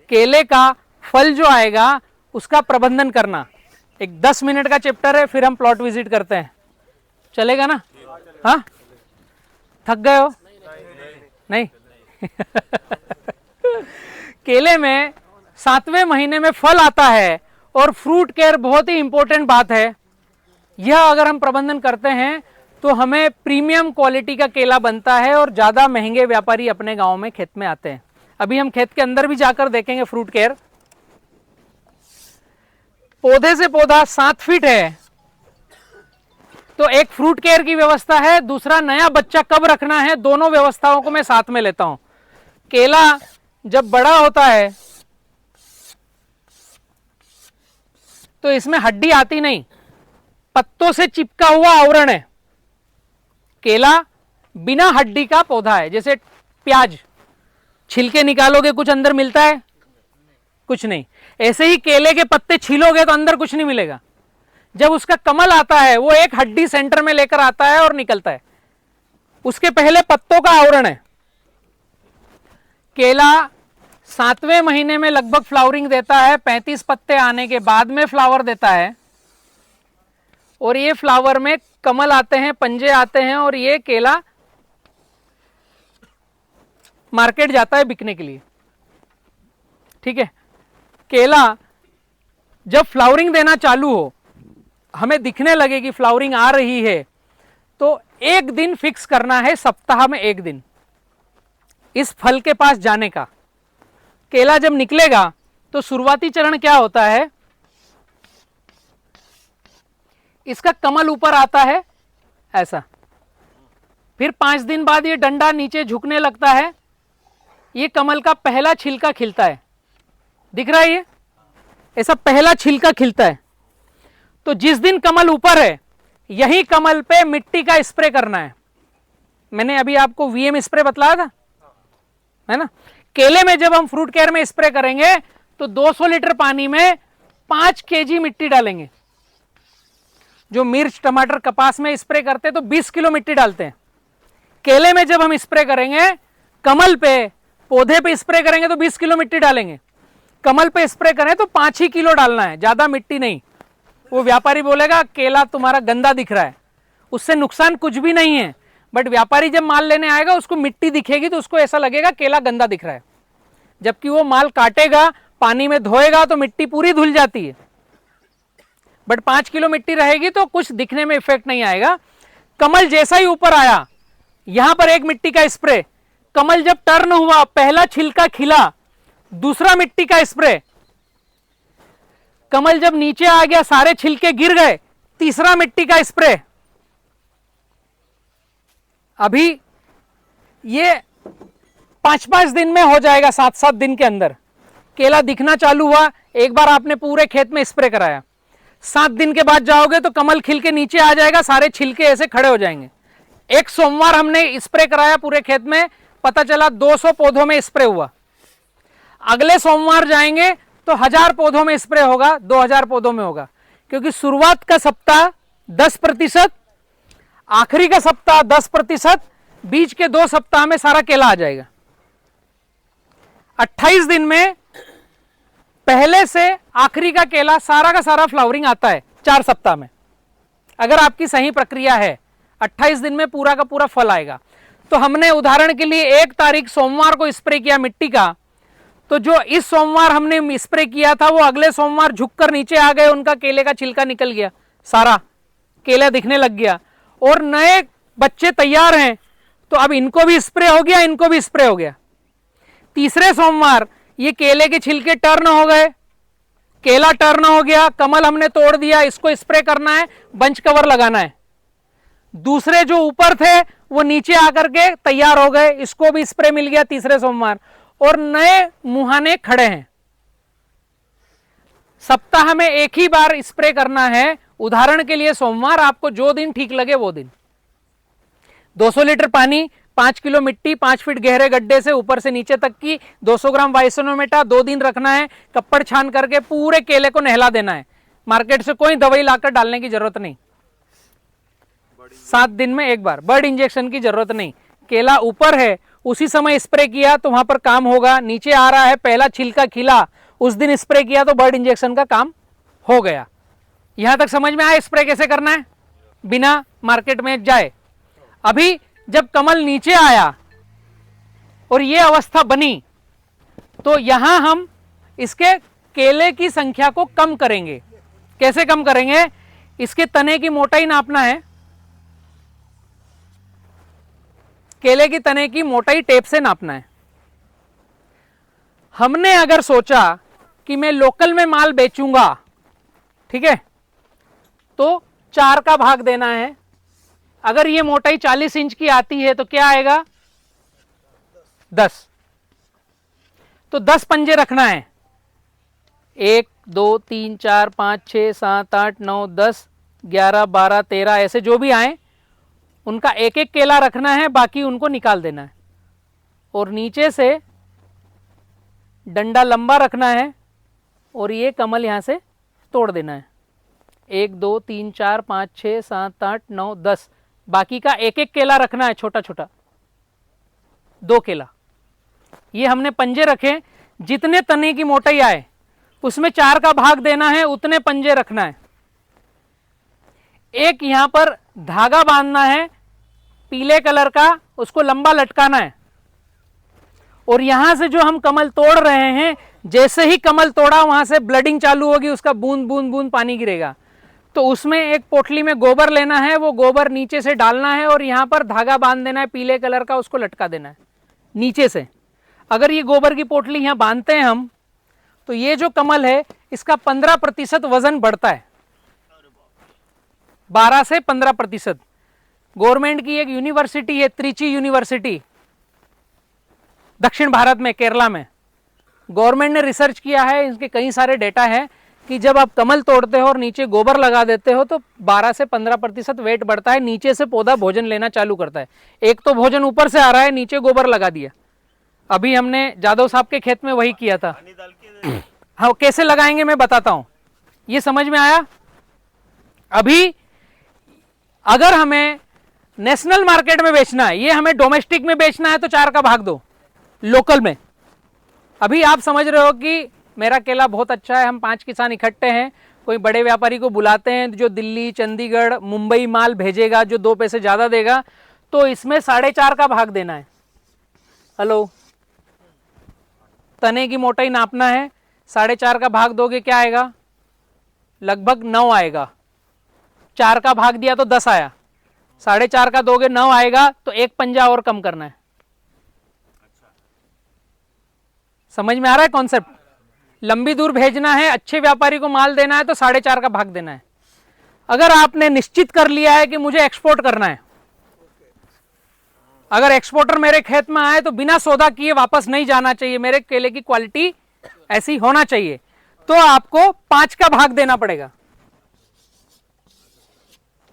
केले का फल जो आएगा उसका प्रबंधन करना। एक 10 मिनट का चैप्टर है, फिर हम प्लॉट विजिट करते हैं, चलेगा ना? हाँ, थक गए हो? नहीं केले में 7वें महीने में फल आता है और फ्रूट केयर बहुत ही इंपॉर्टेंट बात है। यह अगर हम प्रबंधन करते हैं तो हमें प्रीमियम क्वालिटी का केला बनता है और ज्यादा महंगे व्यापारी अपने गांव में खेत में आते हैं। अभी हम खेत के अंदर भी जाकर देखेंगे फ्रूट केयर। पौधे से पौधा 7 फीट है तो एक फ्रूट केयर की व्यवस्था है, दूसरा नया बच्चा कब रखना है, दोनों व्यवस्थाओं को मैं साथ में लेता हूं। केला जब बड़ा होता है तो इसमें हड्डी आती नहीं, पत्तों से चिपका हुआ आवरण है। केला बिना हड्डी का पौधा है। जैसे प्याज छिलके निकालोगे कुछ अंदर मिलता है? कुछ नहीं। ऐसे ही केले के पत्ते छीलोगे तो अंदर कुछ नहीं मिलेगा। जब उसका कमल आता है वो एक हड्डी सेंटर में लेकर आता है और निकलता है, उसके पहले पत्तों का आवरण है। केला 7वें महीने में लगभग फ्लावरिंग देता है, 35 पत्ते आने के बाद में फ्लावर देता है और ये फ्लावर में कमल आते हैं, पंजे आते हैं और ये केला मार्केट जाता है बिकने के लिए। ठीक है, केला जब फ्लावरिंग देना चालू हो, हमें दिखने लगे कि फ्लावरिंग आ रही है, तो एक दिन फिक्स करना है, सप्ताह में एक दिन इस फल के पास जाने का। केला जब निकलेगा तो शुरुआती चरण क्या होता है, इसका कमल ऊपर आता है ऐसा, फिर 5 दिन बाद ये डंडा नीचे झुकने लगता है, ये कमल का पहला छिलका खिलता है, दिख रहा है ये ऐसा पहला छिलका खिलता है। तो जिस दिन कमल ऊपर है यही कमल पे मिट्टी का स्प्रे करना है। मैंने अभी आपको वीएम स्प्रे बतलाया था, है ना? केले में जब हम फ्रूट केयर में स्प्रे करेंगे तो 200 लीटर पानी में 5 केजी मिट्टी डालेंगे। जो मिर्च, टमाटर, कपास में स्प्रे करते हैं तो 20 किलो मिट्टी डालते हैं। केले में जब हम स्प्रे करेंगे, कमल पे, पौधे पे स्प्रे करेंगे तो 20 किलो मिट्टी डालेंगे। कमल पे स्प्रे करें तो 5 ही किलो डालना है, ज्यादा मिट्टी नहीं। वो व्यापारी बोलेगा केला तुम्हारा गंदा दिख रहा है, उससे नुकसान कुछ भी नहीं है, बट व्यापारी जब माल लेने आएगा उसको मिट्टी दिखेगी तो उसको ऐसा लगेगा केला गंदा दिख रहा है। जबकि वो माल काटेगा, पानी में धोएगा तो मिट्टी पूरी धुल जाती है, बट 5 किलो मिट्टी रहेगी तो कुछ दिखने में इफेक्ट नहीं आएगा। कमल जैसा ही ऊपर आया, यहां पर एक मिट्टी का स्प्रे, कमल जब टर्न हुआ, पहला छिलका खिला, दूसरा मिट्टी का स्प्रे, कमल जब नीचे आ गया, सारे छिलके गिर गए, तीसरा मिट्टी का स्प्रे। अभी ये 5-5 दिन में हो जाएगा, 7-7 दिन के अंदर केला दिखना चालू हुआ। एक बार आपने पूरे खेत में स्प्रे कराया, 7 दिन के बाद जाओगे तो कमल खिल के नीचे आ जाएगा, सारे छिलके ऐसे खड़े हो जाएंगे। एक सोमवार हमने स्प्रे कराया पूरे खेत में, पता चला 200 पौधों में स्प्रे हुआ। अगले सोमवार जाएंगे तो 1000 पौधों में स्प्रे होगा, 2000 पौधों में होगा, क्योंकि शुरुआत का सप्ताह 10%, आखिरी का सप्ताह 10%, बीच के 2 सप्ताह में सारा केला आ जाएगा। 28 दिन में पहले से आखिरी का केला सारा का सारा फ्लावरिंग आता है 4 सप्ताह में, अगर आपकी सही प्रक्रिया है। 28 दिन में पूरा का पूरा फल आएगा। तो हमने उदाहरण के लिए 1 तारीख सोमवार को स्प्रे किया मिट्टी का, तो जो इस सोमवार हमने स्प्रे किया था वो अगले सोमवार झुककर नीचे आ गए, उनका केले का छिलका निकल गया, सारा केला दिखने लग गया और नए बच्चे तैयार हैं। तो अब इनको भी स्प्रे हो गया, इनको भी स्प्रे हो गया। तीसरे सोमवार ये केले के छिलके टर्न हो गए, केला टर्न हो गया, कमल हमने तोड़ दिया, इसको स्प्रे करना है, बंच कवर लगाना है। दूसरे जो ऊपर थे वो नीचे आकर के तैयार हो गए, इसको भी स्प्रे मिल गया तीसरे सोमवार, और नए मुहाने खड़े हैं। सप्ताह में एक ही बार स्प्रे करना है। उदाहरण के लिए सोमवार, आपको जो दिन ठीक लगे वो दिन। 200 लीटर पानी, 5 किलो मिट्टी, 5 फीट गहरे गड्ढे से ऊपर से नीचे तक की, 200 ग्राम वाइसोनोमेटा, 2 दिन रखना है, कपड़ छान करके पूरे केले को नहला देना है। मार्केट से कोई दवाई लाकर डालने की जरूरत नहीं। 7 दिन में एक बार, बर्ड इंजेक्शन की जरूरत नहीं। केला ऊपर है, उसी समय स्प्रे किया तो वहां पर काम होगा। नीचे आ रहा है, पहला छिलका खिला, उस दिन स्प्रे किया तो बर्ड इंजेक्शन का काम हो गया। यहां तक समझ में आया स्प्रे कैसे करना है बिना मार्केट में जाए। अभी जब कमल नीचे आया और ये अवस्था बनी तो यहां हम इसके केले की संख्या को कम करेंगे। कैसे कम करेंगे? इसके तने की मोटाई नापना है। केले की तने की मोटाई टेप से नापना है। हमने अगर सोचा कि मैं लोकल में माल बेचूंगा, ठीक है, तो 4 का भाग देना है। अगर ये मोटाई 40 इंच की आती है तो क्या आएगा? 10। तो 10 पंजे रखना है। 1 2 3 4 5 6 7 8 9 10 11 12 13 ऐसे जो भी आए उनका एक एक केला रखना है, बाकी उनको निकाल देना है। और नीचे से डंडा लंबा रखना है और ये कमल यहां से तोड़ देना है। 1 2 3 4 5 6 7 8 9 10 बाकी का एक एक केला रखना है, छोटा छोटा 2 केला। ये हमने पंजे रखे, जितने तने की मोटाई आए उसमें 4 का भाग देना है, उतने पंजे रखना है। एक यहां पर धागा बांधना है पीले कलर का, उसको लंबा लटकाना है। और यहां से जो हम कमल तोड़ रहे हैं, जैसे ही कमल तोड़ा वहां से ब्लडिंग चालू होगी, उसका बूंद बूंद बूंद पानी गिरेगा। तो उसमें एक पोटली में गोबर लेना है, वो गोबर नीचे से डालना है और यहां पर धागा बांध देना है पीले कलर का, उसको लटका देना है नीचे से। अगर ये गोबर की पोटली यहां बांधते हैं हम, तो ये जो कमल है इसका 15% वजन बढ़ता है। 12 से 15%। गवर्नमेंट की एक यूनिवर्सिटी है, त्रिची यूनिवर्सिटी, दक्षिण भारत में, केरला में। गवर्नमेंट ने रिसर्च किया है, इसके कई सारे डेटा है कि जब आप कमल तोड़ते हो और नीचे गोबर लगा देते हो तो 12 से 15% वेट बढ़ता है। नीचे से पौधा भोजन लेना चालू करता है। एक तो भोजन ऊपर से आ रहा है, नीचे गोबर लगा दिया। अभी हमने जादव साहब के खेत में वही किया था। हाँ, कैसे लगाएंगे मैं बताता हूं। ये समझ में आया? अभी अगर हमें नेशनल मार्केट में बेचना है, ये हमें डोमेस्टिक में बेचना है, तो 4 का भाग दो लोकल में। अभी आप समझ रहे हो कि मेरा केला बहुत अच्छा है, हम 5 किसान इकट्ठे हैं, कोई बड़े व्यापारी को बुलाते हैं जो दिल्ली, चंडीगढ़, मुंबई माल भेजेगा, जो 2 पैसे ज्यादा देगा, तो इसमें 4.5 का भाग देना है। हेलो, तने की मोटाई नापना है, 4.5 का भाग दोगे क्या आएगा? लगभग 9 आएगा। 4 का भाग दिया तो 10 आया, 4.5 का दोगे 9 आएगा, तो एक पंजा और कम करना है। समझ में आ रहा है कॉन्सेप्ट? लंबी दूर भेजना है, अच्छे व्यापारी को माल देना है, तो 4.5 का भाग देना है। अगर आपने निश्चित कर लिया है कि मुझे एक्सपोर्ट करना है, अगर एक्सपोर्टर मेरे खेत में आए तो बिना सौदा किए वापस नहीं जाना चाहिए, मेरे केले की क्वालिटी ऐसी होना चाहिए, तो आपको 5 का भाग देना पड़ेगा।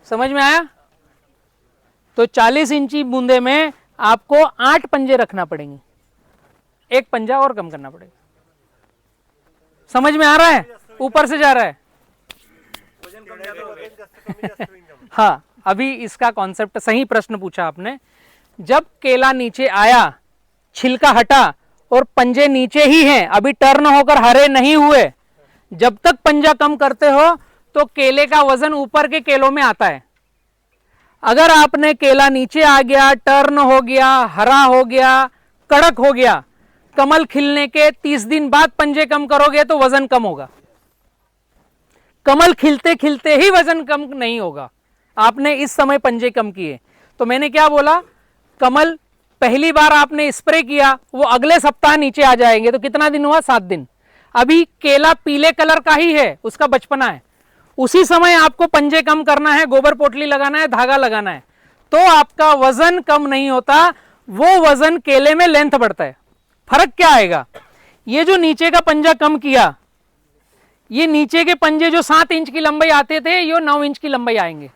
समझ में आया? तो 40 इंची बूंदे में आपको 8 पंजे रखना पड़ेंगे, एक पंजा और कम करना पड़ेगा। समझ में आ रहा है? ऊपर से जा रहा है? हाँ, अभी इसका कॉन्सेप्ट, सही प्रश्न पूछा आपने। जब केला नीचे आया, छिलका हटा और पंजे नीचे ही हैं, अभी टर्न होकर हरे नहीं हुए, जब तक पंजा कम करते हो तो केले का वजन ऊपर के केलों में आता है। अगर आपने केला नीचे आ गया, टर्न हो गया, हरा हो गया, कड़क हो गया, कमल खिलने के 30 दिन बाद पंजे कम करोगे तो वजन कम होगा। कमल खिलते खिलते ही वजन कम नहीं होगा। आपने इस समय पंजे कम किए, तो मैंने क्या बोला, कमल पहली बार आपने स्प्रे किया, वो अगले सप्ताह नीचे आ जाएंगे, तो कितना दिन हुआ? 7 दिन। अभी केला पीले कलर का ही है, उसका बचपना है, उसी समय आपको पंजे कम करना है, गोबर पोटली लगाना है, धागा लगाना है, तो आपका वजन कम नहीं होता, वो वजन केले में लेंथ बढ़ता है। फर्क क्या आएगा? ये जो नीचे का पंजा कम किया, ये नीचे के पंजे जो 7 इंच की लंबाई आते थे, ये 9 इंच की लंबाई आएंगे।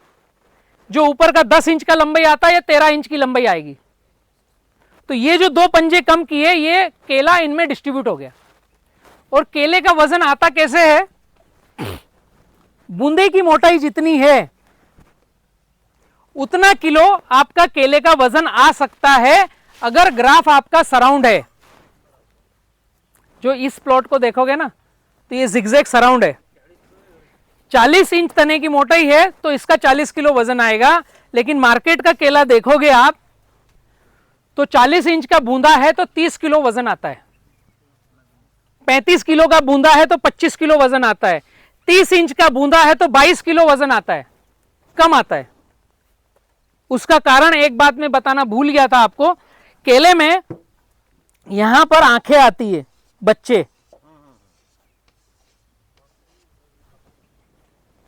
जो ऊपर का 10 इंच का लंबाई आता है, ये 13 इंच की लंबाई आएगी। तो ये जो 2 पंजे कम किए, ये केला इनमें डिस्ट्रीब्यूट हो गया। और केले का वजन आता कैसे है? बूंदे की मोटाई जितनी है उतना किलो आपका केले का वजन आ सकता है, अगर ग्राफ आपका सराउंड है, जो इस प्लॉट को देखोगे ना तो ये जिगजैग सराउंड है, 40 इंच तने की मोटाई है तो इसका 40 किलो वजन आएगा। लेकिन मार्केट का केला देखोगे आप तो 40 इंच का बूंदा है तो 30 किलो वजन आता है, 35 किलो का बूंदा है तो 25 किलो वजन आता है, 30 इंच का बूंदा है तो 22 किलो वजन आता है, कम आता है। उसका कारण एक बात मैं बताना भूल गया था आपको, केले में यहां पर आंखें आती है, बच्चे,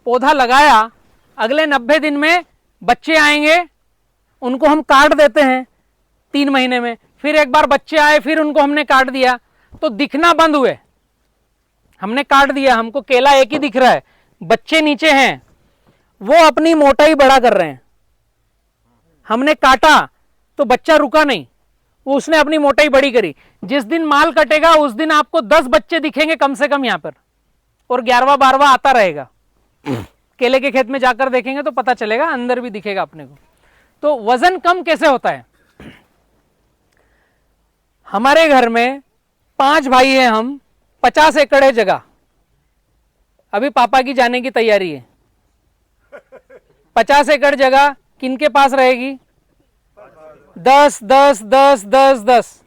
पौधा लगाया, अगले 90 दिन में बच्चे आएंगे, उनको हम काट देते हैं 3 महीने में, फिर एक बार बच्चे आए, फिर उनको हमने काट दिया तो दिखना बंद हुए। हमने काट दिया, हमको केला एक ही दिख रहा है, बच्चे नीचे हैं, वो अपनी मोटाई बड़ा कर रहे हैं। हमने काटा तो बच्चा रुका नहीं, वो उसने अपनी मोटाई बड़ी करी। जिस दिन माल कटेगा उस दिन आपको 10 बच्चे दिखेंगे कम से कम यहां पर, और 11वां 12वां आता रहेगा। केले के खेत में जाकर देखेंगे तो पता चलेगा, अंदर भी दिखेगा अपने को। तो वजन कम कैसे होता है? हमारे घर में 5 भाई हैं हम, 50 एकड़ है जगह, अभी पापा की जाने की तैयारी है। 50 एकड़ जगह किनके पास रहेगी? 10 10 10 10 10,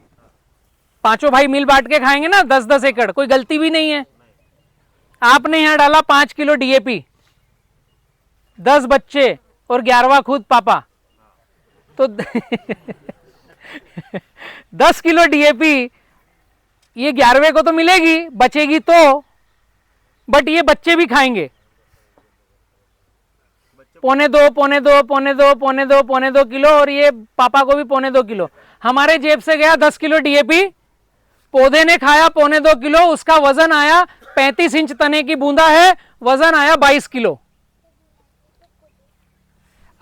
पांचों भाई मिल बांट के खाएंगे ना 10 10 एकड़, कोई गलती भी नहीं है। आपने यहां डाला 5 किलो डीएपी, 10 बच्चे और 11वां खुद पापा, तो 10 किलो डीएपी ये 11वें को तो मिलेगी, बचेगी तो, बट ये बच्चे भी खाएंगे। 1.25 किलो, और ये पापा को भी 1.25 किलो। हमारे जेब से गया 10 किलो डीएपी, पौधे ने खाया 1.25 किलो, उसका वजन आया 35 इंच तने की बूंदा है, वजन आया 22 किलो।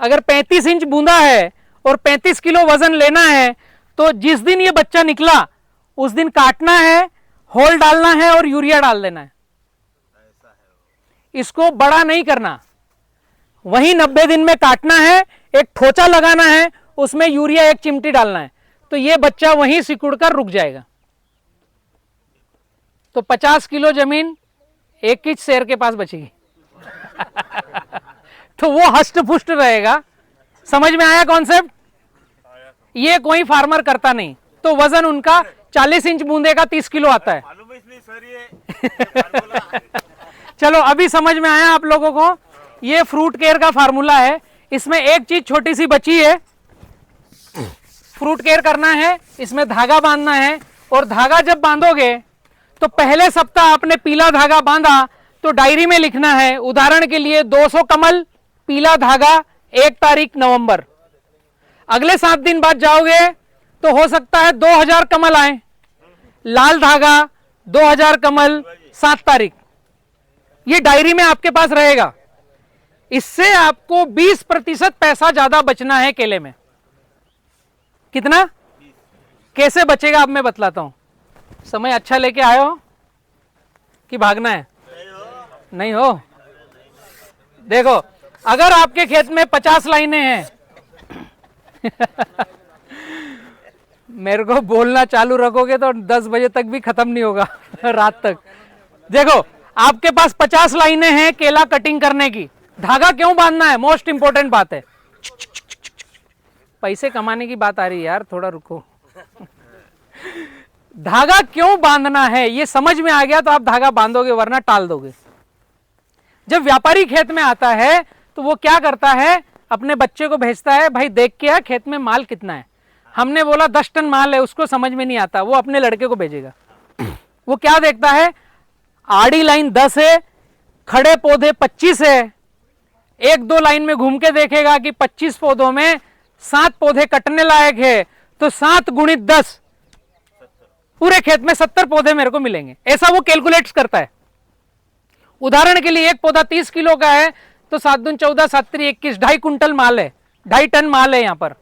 अगर 35 इंच बूंदा है और 35 किलो वजन लेना है तो जिस दिन ये बच्चा निकला उस दिन काटना है, होल डालना है और यूरिया डाल देना है। इसको बड़ा नहीं करना, वहीं 90 दिन में काटना है, एक ठोचा लगाना है, उसमें यूरिया 1 चिमटी डालना है, तो ये बच्चा वहीं सिकुड़कर रुक जाएगा। तो 50 किलो जमीन एक ही शेर के पास बचेगी। तो वो हष्ट पुष्ट रहेगा। समझ में आया कॉन्सेप्ट? ये कोई फार्मर करता नहीं, तो वजन उनका 40 इंच बूंदे का 30 किलो आता है। चलो अभी समझ में आया आप लोगों को? ये फ्रूट केयर का फार्मूला है। इसमें एक चीज छोटी सी बची है, फ्रूट केयर करना है, इसमें धागा बांधना है। और धागा जब बांधोगे तो पहले सप्ताह आपने पीला धागा बांधा तो डायरी में लिखना है, उदाहरण के लिए 200 कमल, पीला धागा, 1 तारीख नवंबर। अगले 7 दिन बाद जाओगे तो हो सकता है 2000 कमल आए, लाल धागा 2000 कमल, 7 तारीख। ये डायरी में आपके पास रहेगा। इससे आपको 20% पैसा ज्यादा बचना है केले में। कितना? कैसे बचेगा अब मैं बतलाता हूं। समय अच्छा लेके आए हो कि भागना है? नहीं हो। देखो, अगर आपके खेत में 50 लाइनें हैं मेरे को बोलना चालू रखोगे तो 10 बजे तक भी खत्म नहीं होगा रात तक। देखो, आपके पास 50 लाइनें हैं केला कटिंग करने की। धागा क्यों बांधना है? मोस्ट इंपॉर्टेंट बात है। पैसे कमाने की बात आ रही है यार, थोड़ा रुको। धागा क्यों बांधना है ये समझ में आ गया तो आप धागा बांधोगे, वरना टाल दोगे। जब व्यापारी खेत में आता है तो वो क्या करता है, अपने बच्चे को भेजता है, भाई देख के आ खेत में माल कितना है। हमने बोला 10 टन माल है, उसको समझ में नहीं आता, वो अपने लड़के को भेजेगा। वो क्या देखता है, आड़ी लाइन 10 है, खड़े पौधे 25 है, 1-2 लाइन में घूम के देखेगा कि 25 पौधों में 7 पौधे कटने लायक है, तो 7 गुणित 10, पूरे खेत में 70 पौधे मेरे को मिलेंगे। ऐसा वो कैलकुलेट करता है। उदाहरण के लिए एक पौधा 30 किलो का है तो 7 दून 14, 7 3 21, 2.5 कुंटल माल है, 2.5 टन माल है यहां पर।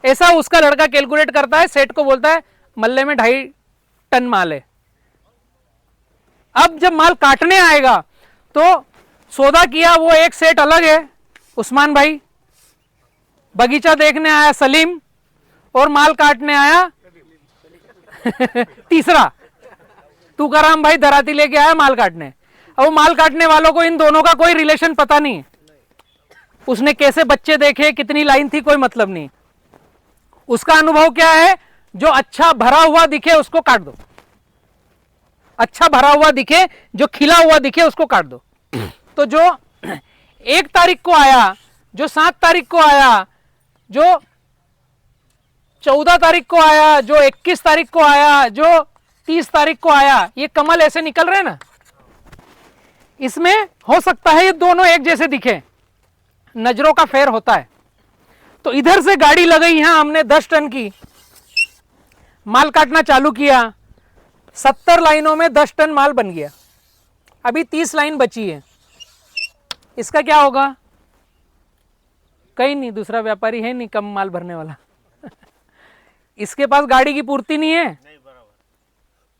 ऐसा उसका लड़का कैलकुलेट करता है, सेठ को बोलता है मल्ले में 2.5 टन माल है। अब जब माल काटने आएगा तो सौदा किया वो एक सेठ अलग है, उस्मान भाई, बगीचा देखने आया सलीम, और माल काटने आया तीसरा, तुकाराम भाई धराती लेके आया माल काटने। अब वो माल काटने वालों को इन दोनों का कोई रिलेशन पता नहीं, उसने कैसे बच्चे देखे, कितनी लाइन थी, कोई मतलब नहीं। उसका अनुभव क्या है, जो अच्छा भरा हुआ दिखे उसको काट दो, अच्छा भरा हुआ दिखे, जो खिला हुआ दिखे उसको काट दो। तो जो 1 तारीख को आया, जो 7 तारीख को आया, जो 14 तारीख को आया, जो 21 तारीख को आया, जो 30 तारीख को आया, ये कमल ऐसे निकल रहे हैं ना, इसमें हो सकता है ये दोनों एक जैसे दिखे, नजरों का फेर होता है। तो इधर से गाड़ी लगाई, यहां हमने 10 टन की माल काटना चालू किया, 70 लाइनों में 10 टन माल बन गया, अभी 30 लाइन बची है। इसका क्या होगा? कहीं नहीं, दूसरा व्यापारी है नहीं कम माल भरने वाला इसके पास गाड़ी की पूर्ति नहीं है।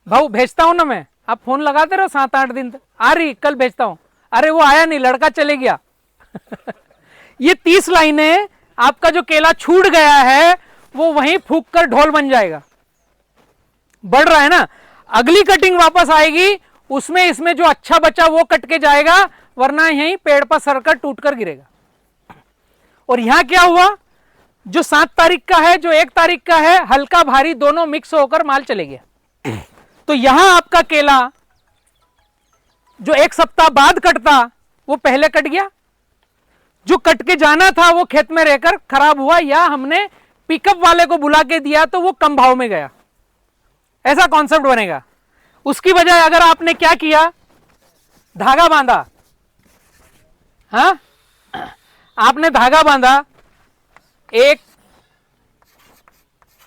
भाऊ भेजता हूं ना मैं, आप फोन लगाते रहो 7-8 दिन तक, आ रही कल भेजता हूं, अरे वो आया नहीं, लड़का चले गया ये 30 लाइनें, आपका जो केला छूट गया है वो वहीं फूक कर ढोल बन जाएगा। बढ़ रहा है ना, अगली कटिंग वापस आएगी, उसमें इसमें जो अच्छा बचा वो कट के जाएगा, वरना यहीं पेड़ पर सरकर टूट कर गिरेगा। और यहां क्या हुआ, जो 7 तारीख का है, जो 1 तारीख का है, हल्का भारी दोनों मिक्स होकर माल चले गया। तो यहां आपका केला जो 1 सप्ताह बाद कटता वो पहले कट गया, जो कट के जाना था वो खेत में रहकर खराब हुआ, या हमने पिकअप वाले को बुला के दिया तो वो कम भाव में गया। ऐसा कॉन्सेप्ट बनेगा। उसकी बजाय अगर आपने क्या किया, धागा बांधा, हाँ आपने धागा बांधा, एक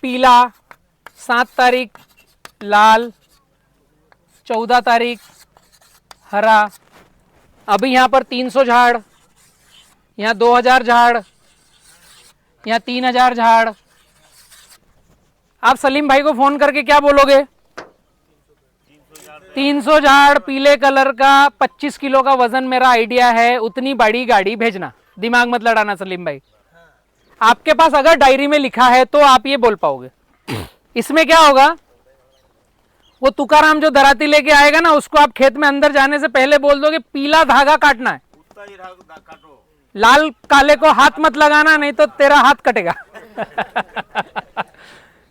पीला, 7 तारीख लाल, 14 तारीख हरा, अभी यहां पर 300 झाड़, यहां 2000 झाड़, यहां 3000 झाड़। आप सलीम भाई को फोन करके क्या बोलोगे? 300 झाड़ पीले कलर का, 25 किलो का वजन मेरा आइडिया है, उतनी बड़ी गाड़ी भेजना। दिमाग मत लड़ाना सलीम भाई, आपके पास अगर डायरी में लिखा है तो आप ये बोल पाओगे। इसमें क्या होगा, वो तुकाराम जो दराती लेके आएगा ना, उसको आप खेत में अंदर जाने से पहले बोल दोगे पीला धागा काटना है, लाल काले को हाथ मत लगाना, नहीं तो तेरा हाथ कटेगा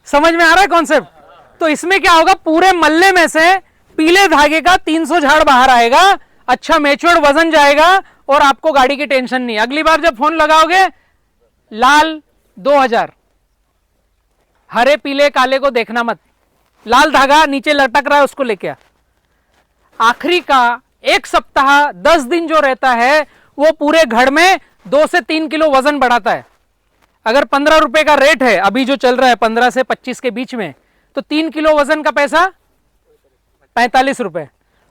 समझ में आ रहा है कॉन्सेप्ट? तो इसमें क्या होगा, पूरे मल्ले में से पीले धागे का 300 झाड़ बाहर आएगा, अच्छा मैच्योर्ड वजन जाएगा, और आपको गाड़ी की टेंशन नहीं। अगली बार जब फोन लगाओगे, लाल 2000, हरे पीले काले को देखना मत, लाल धागा नीचे लटक रहा है उसको लेके आ। आखिरी का 1 सप्ताह 10 दिन जो रहता है वो पूरे घर में 2 से 3 किलो वजन बढ़ाता है। अगर 15 रुपए का रेट है, अभी जो चल रहा है 15 से 25 के बीच में, तो 3 किलो वजन का पैसा 45 रुपए,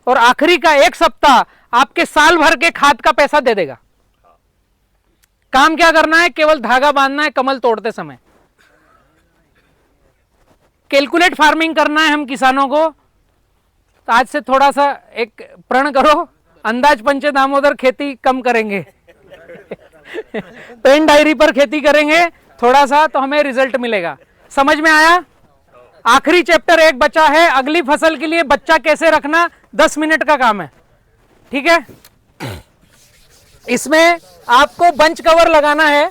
और आखिरी का 1 सप्ताह आपके साल भर के खाद का पैसा दे देगा। काम क्या करना है, केवल धागा बांधना है कमल तोड़ते समय। कैलकुलेट फार्मिंग करना है हम किसानों को। तो आज से थोड़ा सा एक प्रण करो, अंदाज पंचे दामोदर खेती कम करेंगे पेन डायरी पर खेती करेंगे थोड़ा सा, तो हमें रिजल्ट मिलेगा। समझ में आया? आखिरी चैप्टर एक बचा है, अगली फसल के लिए बच्चा कैसे रखना, 10 मिनट का काम है, ठीक है? इसमें आपको बंच कवर लगाना है।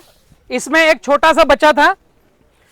इसमें एक छोटा सा बच्चा था,